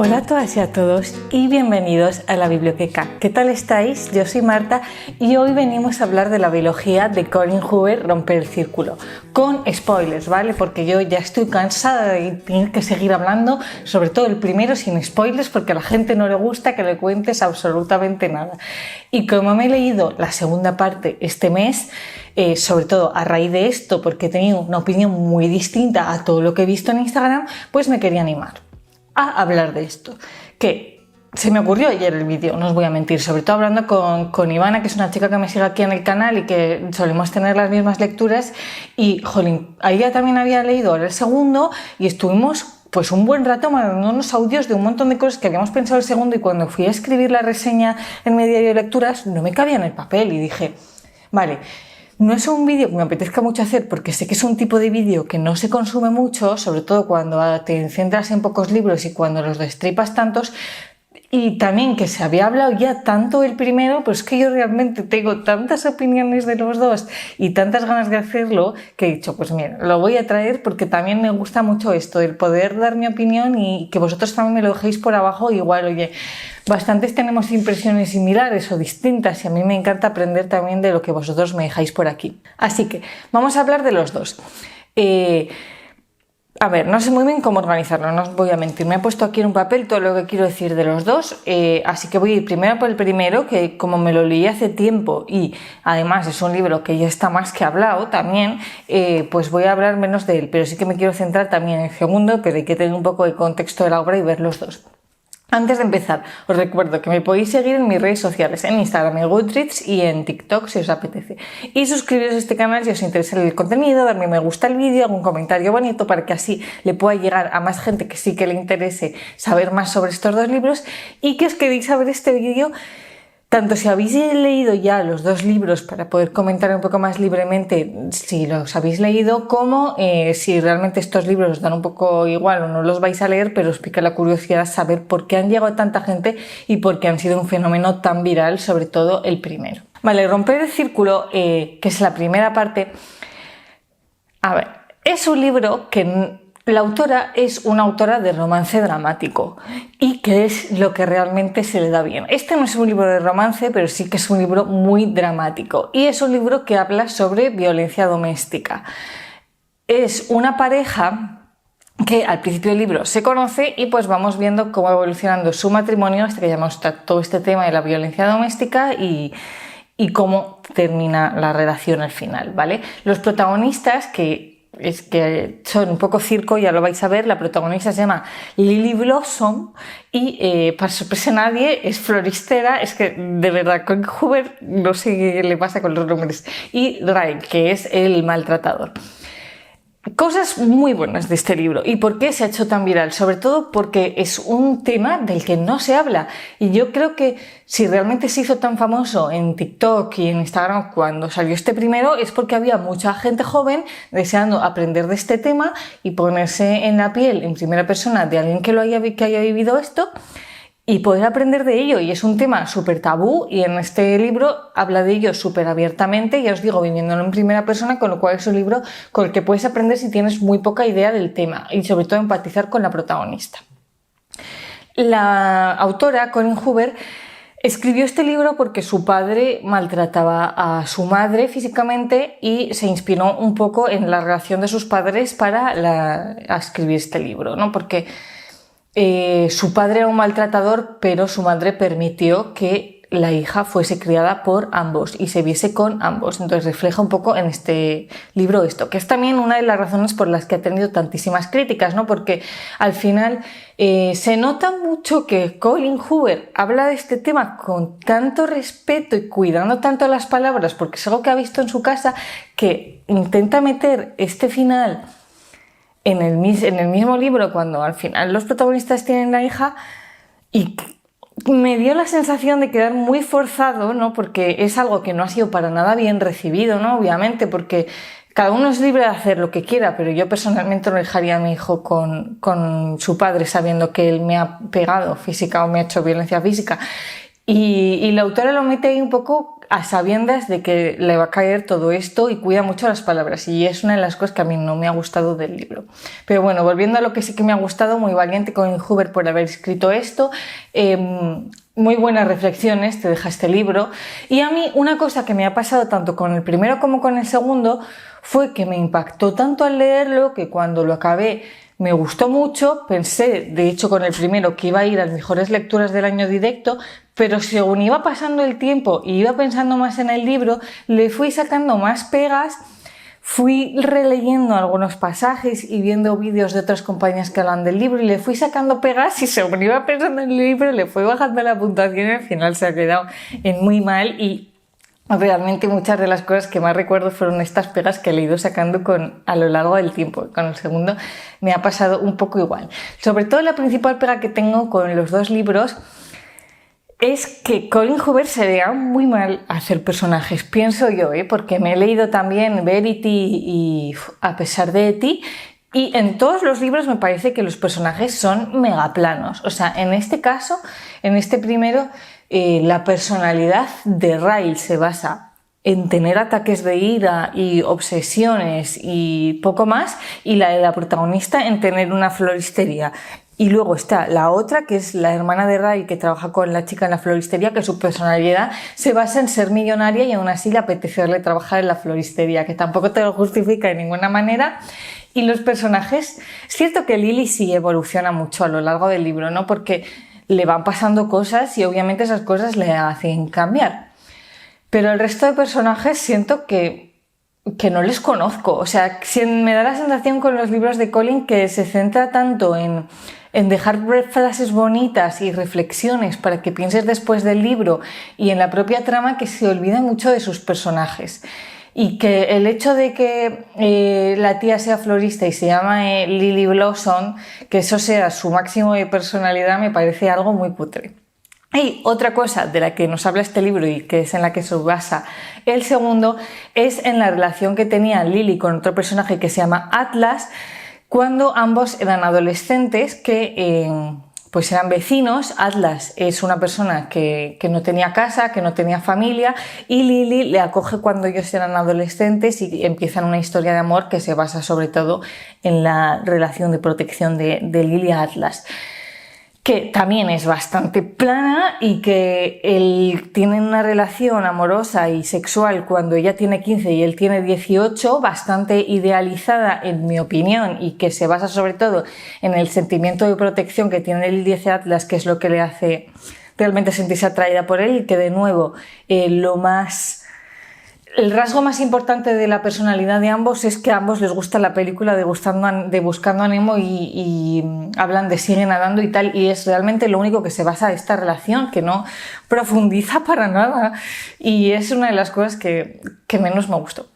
Hola a todas y a todos y bienvenidos a la Biblioteca. ¿Qué tal estáis? Yo soy Marta y hoy venimos a hablar de la biología de Colin Hoover, Romper el Círculo, con spoilers, ¿vale? Porque yo ya estoy cansada de tener que seguir hablando, sobre todo el primero sin spoilers, porque a la gente no le gusta que le cuentes absolutamente nada. Y como me he leído la segunda parte este mes, sobre todo a raíz de esto, porque he tenido una opinión muy distinta a todo lo que he visto en Instagram, pues me quería animar a hablar de esto, que se me ocurrió ayer el vídeo, no os voy a mentir, sobre todo hablando con Ivana, que es una chica que me sigue aquí en el canal y que solemos tener las mismas lecturas, y jolín, ella también había leído el segundo y estuvimos pues un buen rato mandando unos audios de un montón de cosas que habíamos pensado el segundo, y cuando fui a escribir la reseña en mi diario de lecturas no me cabía en el papel y dije, vale, no es un vídeo que me apetezca mucho hacer porque sé que es un tipo de vídeo que no se consume mucho, sobre todo cuando te centras en pocos libros y cuando los destripas tantos, y también que se había hablado ya tanto el primero, pues que yo realmente tengo tantas opiniones de los dos y tantas ganas de hacerlo que he dicho, pues mira, lo voy a traer porque también me gusta mucho esto, el poder dar mi opinión y que vosotros también me lo dejéis por abajo. Igual, oye, bastantes tenemos impresiones similares o distintas y a mí me encanta aprender también de lo que vosotros me dejáis por aquí. Así que vamos a hablar de los dos. A ver, no sé muy bien cómo organizarlo, no os voy a mentir. Me he puesto aquí en un papel todo lo que quiero decir de los dos, así que voy a ir primero por el primero, que como me lo leí hace tiempo y además es un libro que ya está más que hablado también, pues voy a hablar menos de él, pero sí que me quiero centrar también en el segundo, pero hay que tener un poco de contexto de la obra y ver los dos. Antes de empezar, os recuerdo que me podéis seguir en mis redes sociales, en Instagram, en Goodreads y en TikTok si os apetece. Y suscribiros a este canal si os interesa el contenido, darme me gusta al vídeo, algún comentario bonito para que así le pueda llegar a más gente que sí que le interese saber más sobre estos dos libros, y que os queréis ver este vídeo tanto si habéis leído ya los dos libros para poder comentar un poco más libremente si los habéis leído, como si realmente estos libros os dan un poco igual o no los vais a leer, pero os pica la curiosidad saber por qué han llegado a tanta gente y por qué han sido un fenómeno tan viral, sobre todo el primero. Vale, Romper el Círculo, que es la primera parte. A ver, es un libro que la autora es una autora de romance dramático y que es lo que realmente se le da bien. Este no es un libro de romance, pero sí que es un libro muy dramático y es un libro que habla sobre violencia doméstica. Es una pareja que al principio del libro se conoce y pues vamos viendo cómo va evolucionando su matrimonio hasta que llegamos a todo este tema de la violencia doméstica y cómo termina la relación al final, ¿vale? Los protagonistas, que son un poco circo, ya lo vais a ver. La protagonista se llama Lily Blossom y para sorpresa de nadie es floristera. Es que de verdad con Hoover no sé qué le pasa con los nombres. Y Ray, que es el maltratador. Cosas muy buenas de este libro. ¿Y por qué se ha hecho tan viral? Sobre todo porque es un tema del que no se habla. Y yo creo que si realmente se hizo tan famoso en TikTok y en Instagram cuando salió este primero, es porque había mucha gente joven deseando aprender de este tema y ponerse en la piel en primera persona de alguien que haya vivido esto y poder aprender de ello. Y es un tema súper tabú y en este libro habla de ello súper abiertamente, ya os digo, viviéndolo en primera persona, con lo cual es un libro con el que puedes aprender si tienes muy poca idea del tema y sobre todo empatizar con la protagonista. La autora, Colin Hoover, escribió este libro porque su padre maltrataba a su madre físicamente y se inspiró un poco en la relación de sus padres para escribir este libro, ¿no? Porque su padre era un maltratador, pero su madre permitió que la hija fuese criada por ambos y se viese con ambos. Entonces refleja un poco en este libro esto, que es también una de las razones por las que ha tenido tantísimas críticas, ¿no? Porque al final se nota mucho que Colin Hoover habla de este tema con tanto respeto y cuidando tanto las palabras, porque es algo que ha visto en su casa, que intenta meter este final en el mismo libro cuando al final los protagonistas tienen la hija, y me dio la sensación de quedar muy forzado, ¿no? Porque es algo que no ha sido para nada bien recibido, ¿no? Obviamente, porque cada uno es libre de hacer lo que quiera, pero yo personalmente no dejaría a mi hijo con su padre sabiendo que él me ha pegado física o me ha hecho violencia física. Y la autora lo mete ahí un poco a sabiendas de que le va a caer todo esto y cuida mucho las palabras, y es una de las cosas que a mí no me ha gustado del libro. Pero bueno, volviendo a lo que sí que me ha gustado, muy valiente Colin Hoover por haber escrito esto, muy buenas reflexiones te deja este libro. Y a mí una cosa que me ha pasado tanto con el primero como con el segundo fue que me impactó tanto al leerlo que cuando lo acabé me gustó mucho. Pensé, de hecho, con el primero que iba a ir a las mejores lecturas del año directo, pero según iba pasando el tiempo y iba pensando más en el libro, le fui sacando más pegas, fui releyendo algunos pasajes y viendo vídeos de otras compañías que hablan del libro y le fui sacando pegas, y según iba pensando en el libro le fui bajando la puntuación y al final se ha quedado en muy mal. Y realmente muchas de las cosas que más recuerdo fueron estas pegas que he ido sacando a lo largo del tiempo. Con el segundo me ha pasado un poco igual. Sobre todo la principal pega que tengo con los dos libros es que Colin Hoover se le da muy mal hacer personajes, pienso yo, porque me he leído también Verity y A pesar de ti, y en todos los libros me parece que los personajes son megaplanos. O sea, en este caso, en este primero, la personalidad de Riley se basa en tener ataques de ira y obsesiones y poco más, y la de la protagonista en tener una floristería. Y luego está la otra, que es la hermana de Riley, que trabaja con la chica en la floristería, que su personalidad se basa en ser millonaria y aún así le apetecerle trabajar en la floristería, que tampoco te lo justifica de ninguna manera. Y los personajes, es cierto que Lily sí evoluciona mucho a lo largo del libro, ¿no? Porque le van pasando cosas y obviamente esas cosas le hacen cambiar. Pero el resto de personajes siento que no les conozco. O sea, me da la sensación con los libros de Colin que se centra tanto en dejar frases bonitas y reflexiones para que pienses después del libro y en la propia trama, que se olvida mucho de sus personajes. Y que el hecho de que la tía sea florista y se llama Lily Blossom, que eso sea su máximo de personalidad, me parece algo muy cutre. Y otra cosa de la que nos habla este libro y que es en la que se basa el segundo es en la relación que tenía Lily con otro personaje que se llama Atlas, cuando ambos eran adolescentes que pues eran vecinos. Atlas es una persona que no tenía casa, que no tenía familia, y Lily le acoge cuando ellos eran adolescentes y empiezan una historia de amor que se basa sobre todo en la relación de protección de Lily a Atlas, que también es bastante plana y que tienen una relación amorosa y sexual cuando ella tiene 15 y él tiene 18, bastante idealizada en mi opinión, y que se basa sobre todo en el sentimiento de protección que tiene Lily hacia Atlas, que es lo que le hace realmente sentirse atraída por él, y que de nuevo el rasgo más importante de la personalidad de ambos es que a ambos les gusta la película de Buscando a Nemo y hablan de Sigue nadando y tal, y es realmente lo único que se basa esta relación, que no profundiza para nada, y es una de las cosas que menos me gustó.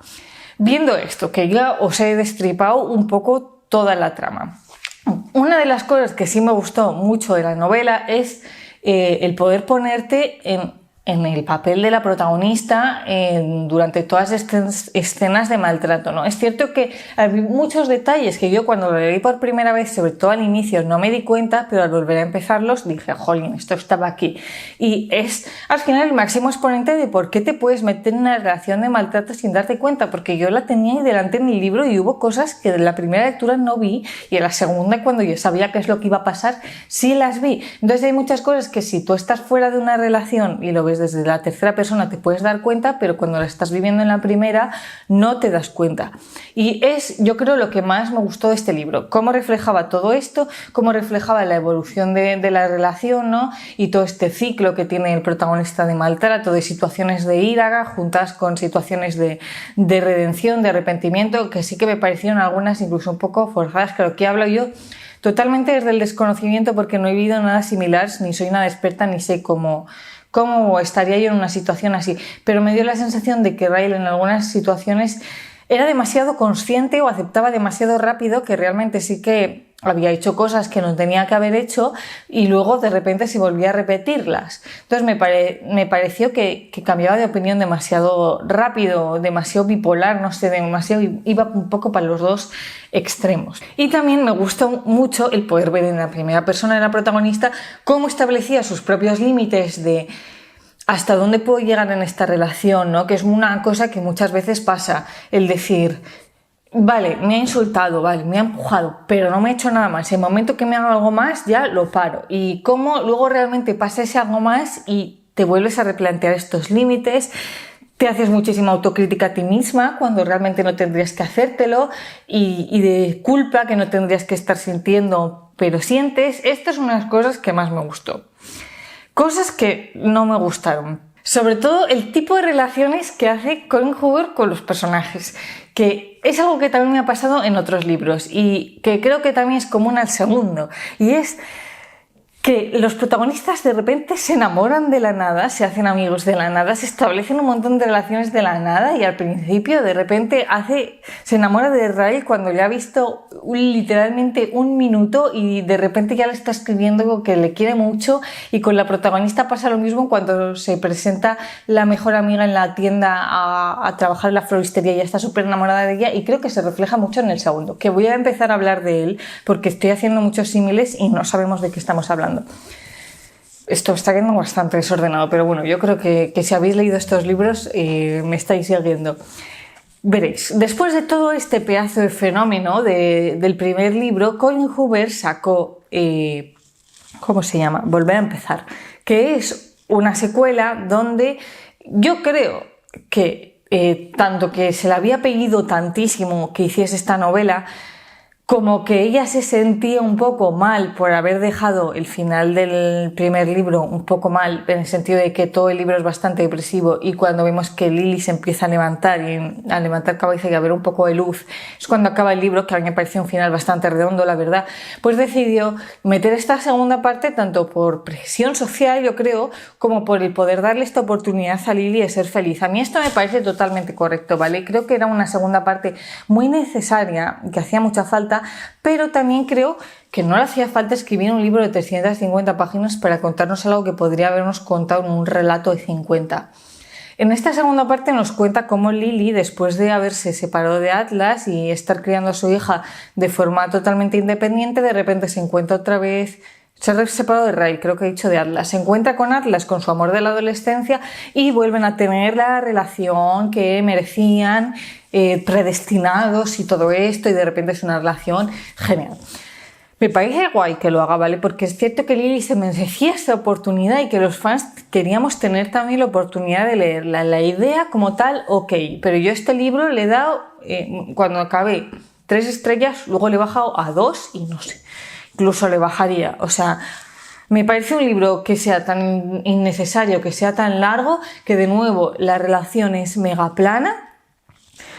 Viendo esto, que ya os he destripado un poco toda la trama, una de las cosas que sí me gustó mucho de la novela es el poder ponerte en el papel de la protagonista durante todas estas escenas de maltrato, ¿no? Es cierto que hay muchos detalles que yo cuando lo leí por primera vez, sobre todo al inicio, no me di cuenta, pero al volver a empezarlos dije, jolín, esto estaba aquí. Y es al final el máximo exponente de por qué te puedes meter en una relación de maltrato sin darte cuenta, porque yo la tenía ahí delante en el libro y hubo cosas que en la primera lectura no vi, y en la segunda, cuando yo sabía qué es lo que iba a pasar, sí las vi. Entonces hay muchas cosas que si tú estás fuera de una relación y lo ves desde la tercera persona te puedes dar cuenta, pero cuando la estás viviendo en la primera no te das cuenta. Y es, yo creo, lo que más me gustó de este libro, cómo reflejaba todo esto, cómo reflejaba la evolución de la relación, ¿no? Y todo este ciclo que tiene el protagonista de maltrato, de situaciones de ira juntas con situaciones de redención, de arrepentimiento, que sí que me parecieron algunas incluso un poco forzadas, que lo que hablo yo totalmente desde el desconocimiento, porque no he vivido nada similar, ni soy nada experta, ni sé cómo estaría yo en una situación así, pero me dio la sensación de que Riley en algunas situaciones era demasiado consciente o aceptaba demasiado rápido que realmente sí que había hecho cosas que no tenía que haber hecho y luego de repente se volvía a repetirlas. Entonces me pareció que cambiaba de opinión demasiado rápido, demasiado bipolar, no sé, iba un poco para los dos extremos. Y también me gustó mucho el poder ver en la primera persona de la protagonista cómo establecía sus propios límites hasta dónde puedo llegar en esta relación, ¿no? Que es una cosa que muchas veces pasa, el decir, vale, me ha insultado, vale, me ha empujado, pero no me ha hecho nada más. En el momento que me haga algo más, ya lo paro. Y cómo luego realmente pasa ese algo más y te vuelves a replantear estos límites, te haces muchísima autocrítica a ti misma cuando realmente no tendrías que hacértelo y de culpa que no tendrías que estar sintiendo, pero sientes. Estas son unas cosas que más me gustó. Cosas que no me gustaron. Sobre todo el tipo de relaciones que hace Colin Hoover con los personajes, que es algo que también me ha pasado en otros libros y que creo que también es común al segundo, y es que los protagonistas de repente se enamoran de la nada, se hacen amigos de la nada, se establecen un montón de relaciones de la nada y al principio de repente se enamora de Ray cuando le ha visto literalmente un minuto y de repente ya le está escribiendo que le quiere mucho, y con la protagonista pasa lo mismo cuando se presenta la mejor amiga en la tienda a trabajar en la floristería y ya está súper enamorada de ella, y creo que se refleja mucho en el segundo, que voy a empezar a hablar de él porque estoy haciendo muchos símiles y no sabemos de qué estamos hablando. Esto está quedando bastante desordenado, pero bueno, yo creo que si habéis leído estos libros me estáis siguiendo. Veréis, después de todo este pedazo de fenómeno del primer libro, Colin Hoover sacó, ¿cómo se llama? Volver a empezar, que es una secuela donde yo creo que tanto que se le había pedido tantísimo que hiciese esta novela, como que ella se sentía un poco mal por haber dejado el final del primer libro un poco mal, en el sentido de que todo el libro es bastante depresivo, y cuando vemos que Lily se empieza a levantar y a levantar cabeza y a ver un poco de luz, es cuando acaba el libro, que a mí me pareció un final bastante redondo, la verdad, pues decidió meter esta segunda parte tanto por presión social, yo creo, como por el poder darle esta oportunidad a Lily de ser feliz. A mí esto me parece totalmente correcto, ¿vale? Creo que era una segunda parte muy necesaria, que hacía mucha falta, pero también creo que no le hacía falta escribir un libro de 350 páginas para contarnos algo que podría habernos contado en un relato de 50. En esta segunda parte nos cuenta cómo Lily, después de haberse separado de Atlas y estar criando a su hija de forma totalmente independiente, de repente se encuentra otra vez. Se ha separado de Ray, creo que he dicho de Atlas. Se encuentra con Atlas, con su amor de la adolescencia, y vuelven a tener la relación que merecían, predestinados y todo esto, y de repente es una relación genial. Me parece guay que lo haga, ¿vale? Porque es cierto que Lily se merecía esta oportunidad y que los fans queríamos tener también la oportunidad de leerla. La idea como tal, ok, pero yo a este libro le he dado, cuando acabé, 3 estrellas, luego le he bajado a 2 y no sé. Incluso le bajaría, o sea, me parece un libro que sea tan innecesario, que sea tan largo, que de nuevo la relación es mega plana,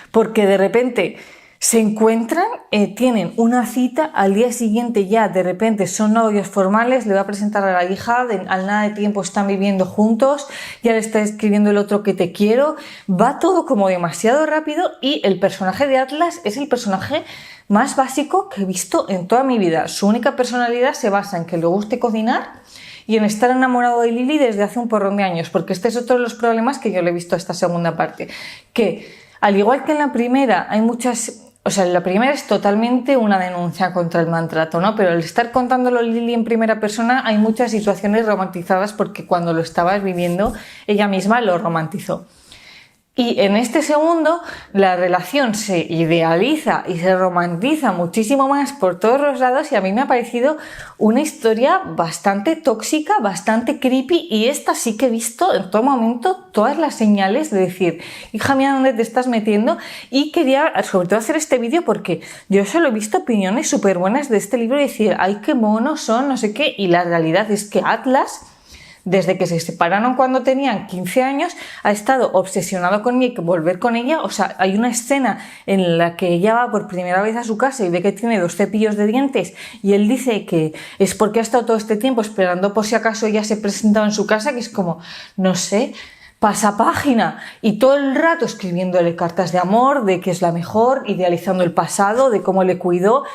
porque de repente se encuentran, tienen una cita, al día siguiente ya de repente son novios formales, le va a presentar a la hija, al nada de tiempo están viviendo juntos, ya le está escribiendo el otro que te quiero, va todo como demasiado rápido, y el personaje de Atlas es el personaje más básico que he visto en toda mi vida. Su única personalidad se basa en que le guste cocinar y en estar enamorado de Lily desde hace un porrón de años, porque este es otro de los problemas que yo le he visto a esta segunda parte, que al igual que en la primera hay muchas... O sea, la primera es totalmente una denuncia contra el maltrato, ¿no? Pero al estar contándolo Lily en primera persona hay muchas situaciones romantizadas porque cuando lo estabas viviendo ella misma lo romantizó. Y en este segundo la relación se idealiza y se romantiza muchísimo más por todos los lados, y a mí me ha parecido una historia bastante tóxica, bastante creepy, y esta sí que he visto en todo momento todas las señales de decir, hija mía, ¿dónde te estás metiendo? Y quería sobre todo hacer este vídeo porque yo solo he visto opiniones súper buenas de este libro y decir, ay, qué monos son, no sé qué, y la realidad es que Atlas, desde que se separaron cuando tenían 15 años, ha estado obsesionado con ella y que volver con ella. O sea, hay una escena en la que ella va por primera vez a su casa y ve que tiene 2 cepillos de dientes, y él dice que es porque ha estado todo este tiempo esperando por si acaso ella se presentaba en su casa, que es como, no sé, pasapágina, y todo el rato escribiéndole cartas de amor, de que es la mejor, idealizando el pasado, de cómo le cuidó.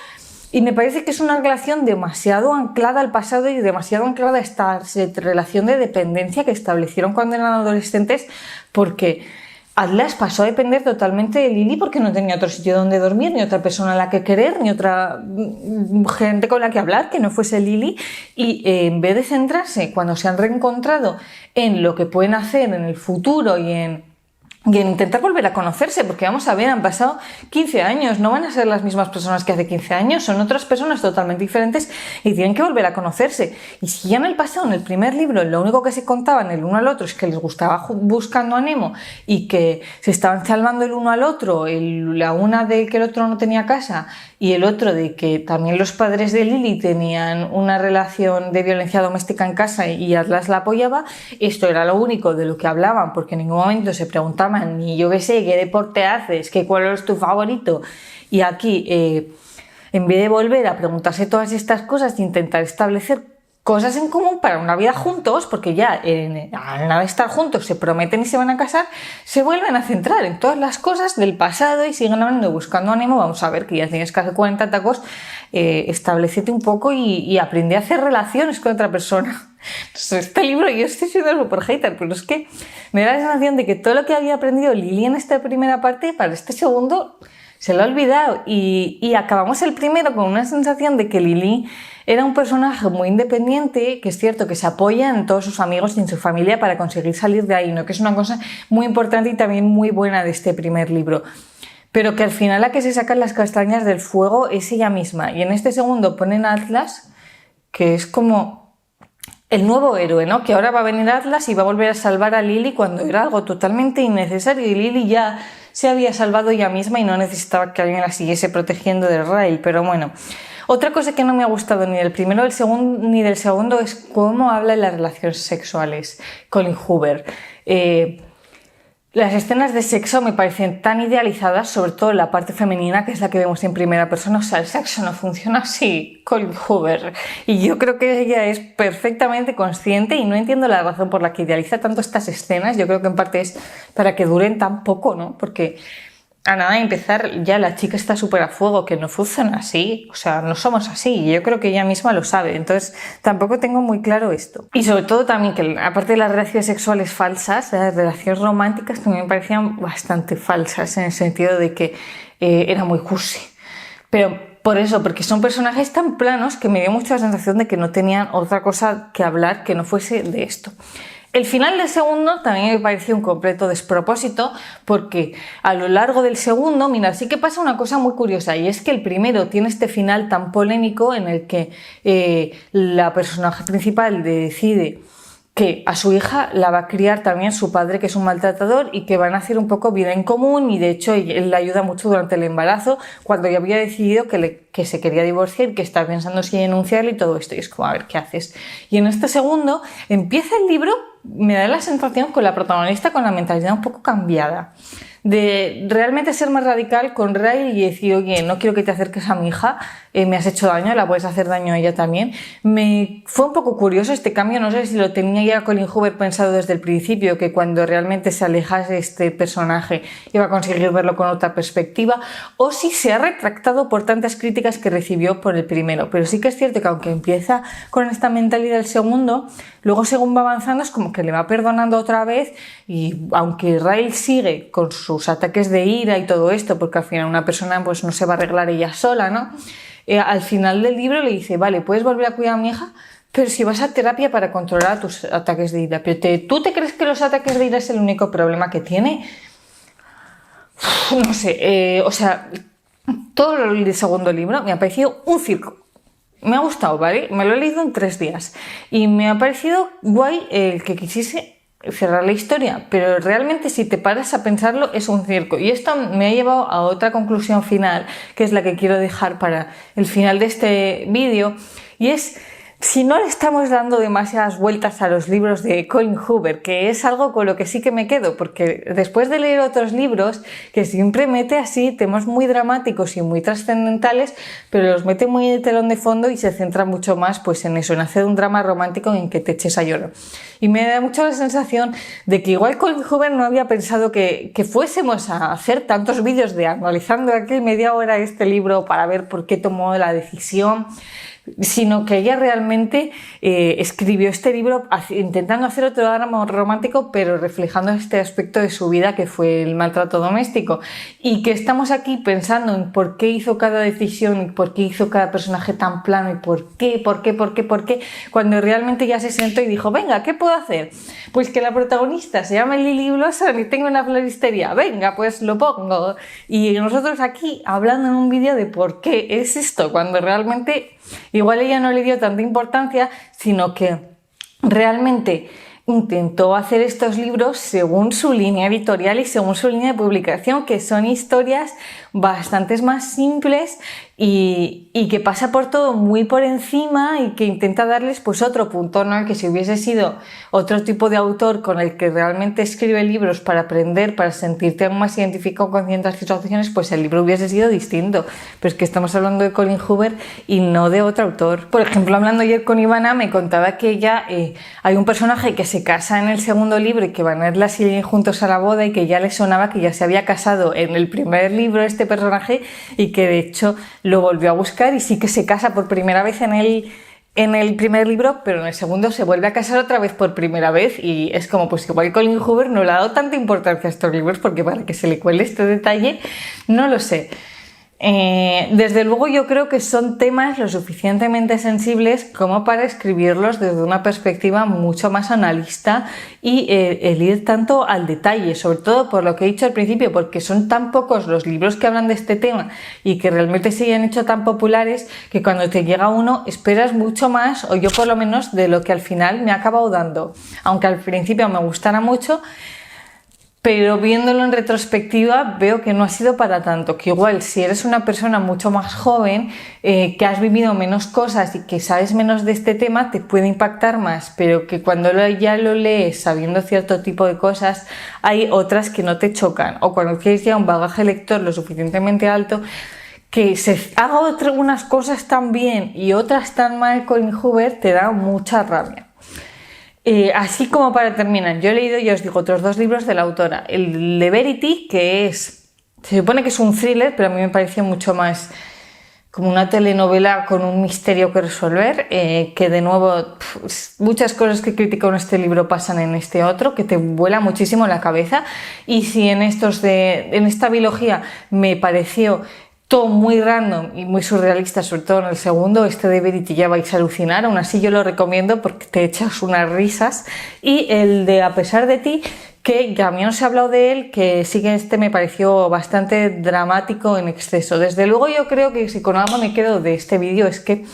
Y me parece que es una relación demasiado anclada al pasado y demasiado anclada a esta relación de dependencia que establecieron cuando eran adolescentes, porque Atlas pasó a depender totalmente de Lily porque no tenía otro sitio donde dormir, ni otra persona a la que querer, ni otra gente con la que hablar que no fuese Lily. Y en vez de centrarse cuando se han reencontrado en lo que pueden hacer en el futuro y en intentar volver a conocerse, porque vamos a ver, han pasado 15 años, no van a ser las mismas personas que hace 15 años, son otras personas totalmente diferentes y tienen que volver a conocerse. Y si ya en el pasado, en el primer libro, lo único que se contaban el uno al otro es que les gustaba buscando a Nemo y que se estaban salvando el uno al otro, la una de que el otro no tenía casa y el otro de que también los padres de Lily tenían una relación de violencia doméstica en casa y Atlas la apoyaba, esto era lo único de lo que hablaban, porque en ningún momento se preguntaban ni yo qué sé, qué deporte haces, cuál es tu favorito. Y aquí, en vez de volver a preguntarse todas estas cosas e intentar establecer cosas en común para una vida juntos, porque ya al nada de estar juntos se prometen y se van a casar, se vuelven a centrar en todas las cosas del pasado y siguen hablando, buscando ánimo. Vamos a ver que ya tienes casi 40 tacos, establecete un poco y aprende a hacer relaciones con otra persona. Este libro, yo estoy siendo súper hater, pero es que me da la sensación de que todo lo que había aprendido Lily en esta primera parte, para este segundo se lo ha olvidado y acabamos el primero con una sensación de que Lily era un personaje muy independiente, que es cierto que se apoya en todos sus amigos y en su familia para conseguir salir de ahí, ¿no? Que es una cosa muy importante y también muy buena de este primer libro, pero que al final la que se sacan las castañas del fuego es ella misma. Y en este segundo ponen a Atlas, que es como el nuevo héroe, ¿no? Que ahora va a venir Atlas y va a volver a salvar a Lily cuando era algo totalmente innecesario y Lily ya se había salvado ella misma y no necesitaba que alguien la siguiese protegiendo de Ray. Pero bueno, otra cosa que no me ha gustado ni del primero ni del segundo es cómo habla de las relaciones sexuales Colin Hoover. Las escenas de sexo me parecen tan idealizadas, sobre todo la parte femenina, que es la que vemos en primera persona. O sea, el sexo no funciona así, Colin Hoover. Y yo creo que ella es perfectamente consciente y no entiendo la razón por la que idealiza tanto estas escenas. Yo creo que en parte es para que duren tan poco, ¿no? Porque a nada de empezar ya la chica está súper a fuego, que no funciona así, o sea, no somos así, y yo creo que ella misma lo sabe, entonces tampoco tengo muy claro esto. Y sobre todo también que aparte de las relaciones sexuales falsas, las relaciones románticas también me parecían bastante falsas, en el sentido de que era muy cursi, pero por eso, porque son personajes tan planos que me dio mucha la sensación de que no tenían otra cosa que hablar que no fuese de esto. El final del segundo también me pareció un completo despropósito porque a lo largo del segundo, mira, sí que pasa una cosa muy curiosa y es que el primero tiene este final tan polémico en el que la personaje principal decide que a su hija la va a criar también su padre, que es un maltratador, y que van a hacer un poco vida en común, y de hecho él la ayuda mucho durante el embarazo, cuando ya había decidido que se quería divorciar, que estaba pensando si denunciarle y todo esto, y es como, a ver, ¿qué haces? Y en este segundo empieza el libro, me da la sensación con la protagonista con la mentalidad un poco cambiada, de realmente ser más radical con Ray y decir, oye, no quiero que te acerques a mi hija, me has hecho daño, la puedes hacer daño a ella también. Fue un poco curioso este cambio, no sé si lo tenía ya Colin Hoover pensado desde el principio, que cuando realmente se alejase este personaje iba a conseguir verlo con otra perspectiva, o si se ha retractado por tantas críticas que recibió por el primero. Pero sí que es cierto que aunque empieza con esta mentalidad el segundo, luego según va avanzando es como que le va perdonando otra vez, y aunque Ray sigue con sus ataques de ira y todo esto, porque al final una persona pues no se va a arreglar ella sola, ¿no? Al final del libro le dice, vale, puedes volver a cuidar a mi hija, pero si vas a terapia para controlar tus ataques de ira. Pero ¿tú te crees que los ataques de ira es el único problema que tiene? No sé, o sea, todo el segundo libro me ha parecido un circo. Me ha gustado, ¿vale? Me lo he leído en 3 días y me ha parecido guay el que quisiese cerrar la historia, pero realmente si te paras a pensarlo es un circo, y esto me ha llevado a otra conclusión final, que es la que quiero dejar para el final de este vídeo, y es: si no le estamos dando demasiadas vueltas a los libros de Colin Hoover, que es algo con lo que sí que me quedo, porque después de leer otros libros que siempre mete así temas muy dramáticos y muy trascendentales, pero los mete muy de telón de fondo y se centra mucho más pues en eso, en hacer un drama romántico en que te eches a llorar. Y me da mucho la sensación de que igual Colin Hoover no había pensado que fuésemos a hacer tantos vídeos de analizando aquí media hora este libro para ver por qué tomó la decisión. sino que ella realmente escribió este libro intentando hacer otro drama romántico, pero reflejando este aspecto de su vida que fue el maltrato doméstico, y que estamos aquí pensando en por qué hizo cada decisión y por qué hizo cada personaje tan plano y por qué, cuando realmente ya se sentó y dijo, venga, ¿qué puedo hacer? Pues que la protagonista se llama Lily Blossom y tengo una floristería, venga, pues lo pongo. Y nosotros aquí hablando en un vídeo de por qué es esto, cuando realmente igual ella no le dio tanta importancia, sino que realmente intentó hacer estos libros según su línea editorial y según su línea de publicación, que son historias bastante más simples y que pasa por todo muy por encima y que intenta darles pues otro punto, ¿no? Que si hubiese sido otro tipo de autor con el que realmente escribe libros para aprender, para sentirte más identificado con ciertas situaciones, pues el libro hubiese sido distinto. Pero es que estamos hablando de Colleen Hoover y no de otro autor. Por ejemplo, hablando ayer con Ivana, me contaba que ella, hay un personaje que se casa en el segundo libro y que van a ir juntos a la boda y que ya le sonaba que ya se había casado en el primer libro este personaje y que de hecho lo volvió a buscar y sí que se casa por primera vez en el primer libro, pero en el segundo se vuelve a casar otra vez por primera vez y es como pues igual Colleen Hoover no le ha dado tanta importancia a estos libros porque para que se le cuele este detalle, no lo sé. Desde luego yo creo que son temas lo suficientemente sensibles como para escribirlos desde una perspectiva mucho más analista y el ir tanto al detalle, sobre todo por lo que he dicho al principio, porque son tan pocos los libros que hablan de este tema y que realmente se hayan hecho tan populares que cuando te llega uno esperas mucho más, o yo por lo menos, de lo que al final me ha acabado dando, aunque al principio me gustara mucho. Pero viéndolo en retrospectiva veo que no ha sido para tanto, que igual si eres una persona mucho más joven, que has vivido menos cosas y que sabes menos de este tema, te puede impactar más, pero que cuando ya lo lees sabiendo cierto tipo de cosas, hay otras que no te chocan, o cuando tienes ya un bagaje lector lo suficientemente alto, que se haga unas cosas tan bien y otras tan mal con Hoover, te da mucha rabia. Así como para terminar, yo he leído, ya os digo, otros dos libros de la autora. El de Verity, que se supone que es un thriller, pero a mí me pareció mucho más como una telenovela con un misterio que resolver, que de nuevo muchas cosas que critico en este libro pasan en este otro, que te vuela muchísimo la cabeza. Y si en esta biología me pareció todo muy random y muy surrealista, sobre todo en el segundo, este de Verity ya vais a alucinar, aún así yo lo recomiendo porque te echas unas risas. Y el de A pesar de ti, que a mí no se ha hablado de él, que sí que me pareció bastante dramático en exceso. Desde luego yo creo que si con algo me quedo de este vídeo es que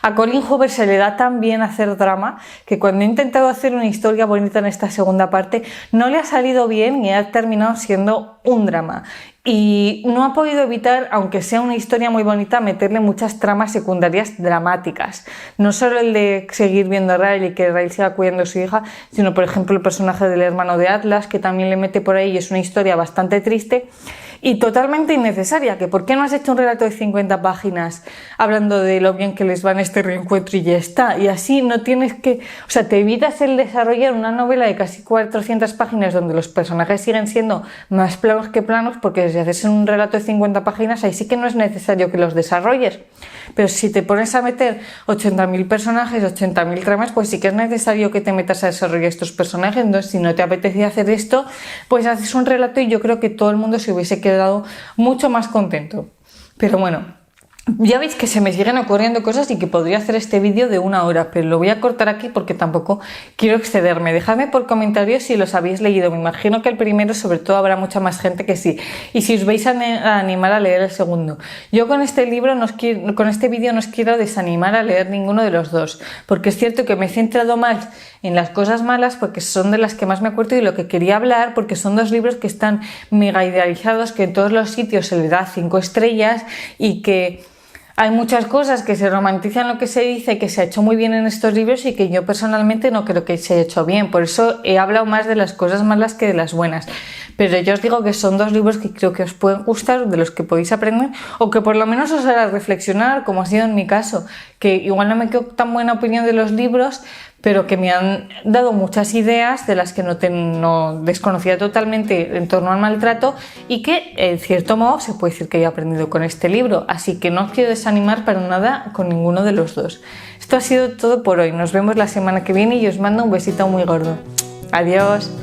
a Colleen Hoover se le da tan bien hacer drama que cuando he intentado hacer una historia bonita en esta segunda parte no le ha salido bien y ha terminado siendo un drama. Y no ha podido evitar, aunque sea una historia muy bonita, meterle muchas tramas secundarias dramáticas. No solo el de seguir viendo a Riley y que Riley siga cuidando a su hija, sino por ejemplo el personaje del hermano de Atlas, que también le mete por ahí y es una historia bastante triste y totalmente innecesaria. Que ¿por qué no has hecho un relato de 50 páginas hablando de lo bien que les va en este reencuentro y ya está? Y así no tienes que... O sea, te evitas el desarrollar una novela de casi 400 páginas donde los personajes siguen siendo más planos que planos, porque si haces un relato de 50 páginas ahí sí que no es necesario que los desarrolles. Pero si te pones a meter 80.000 personajes, 80.000 tramas, pues sí que es necesario que te metas a desarrollar estos personajes. Entonces, si no te apetece hacer esto, pues haces un relato y yo creo que todo el mundo se hubiese quedado mucho más contento. Pero bueno, ya veis que se me siguen ocurriendo cosas y que podría hacer este vídeo de 1 hora, pero lo voy a cortar aquí porque tampoco quiero excederme. Dejadme por comentarios si los habéis leído. Me imagino que el primero sobre todo habrá mucha más gente que sí. Y si os vais a animar a leer el segundo. Yo con este libro, con este vídeo no os quiero desanimar a leer ninguno de los dos, porque es cierto que me he centrado más en las cosas malas porque son de las que más me acuerdo y lo que quería hablar, porque son dos libros que están mega idealizados, que en todos los sitios se le da 5 estrellas y que hay muchas cosas que se romantizan lo que se dice que se ha hecho muy bien en estos libros y que yo personalmente no creo que se haya hecho bien. Por eso he hablado más de las cosas malas que de las buenas. Pero yo os digo que son dos libros que creo que os pueden gustar, de los que podéis aprender o que por lo menos os hará reflexionar, como ha sido en mi caso, que igual no me quedo tan buena opinión de los libros, pero que me han dado muchas ideas de las que no desconocía totalmente en torno al maltrato y que en cierto modo se puede decir que he aprendido con este libro, así que no os quiero desanimar para nada con ninguno de los dos. Esto ha sido todo por hoy, nos vemos la semana que viene y os mando un besito muy gordo. Adiós.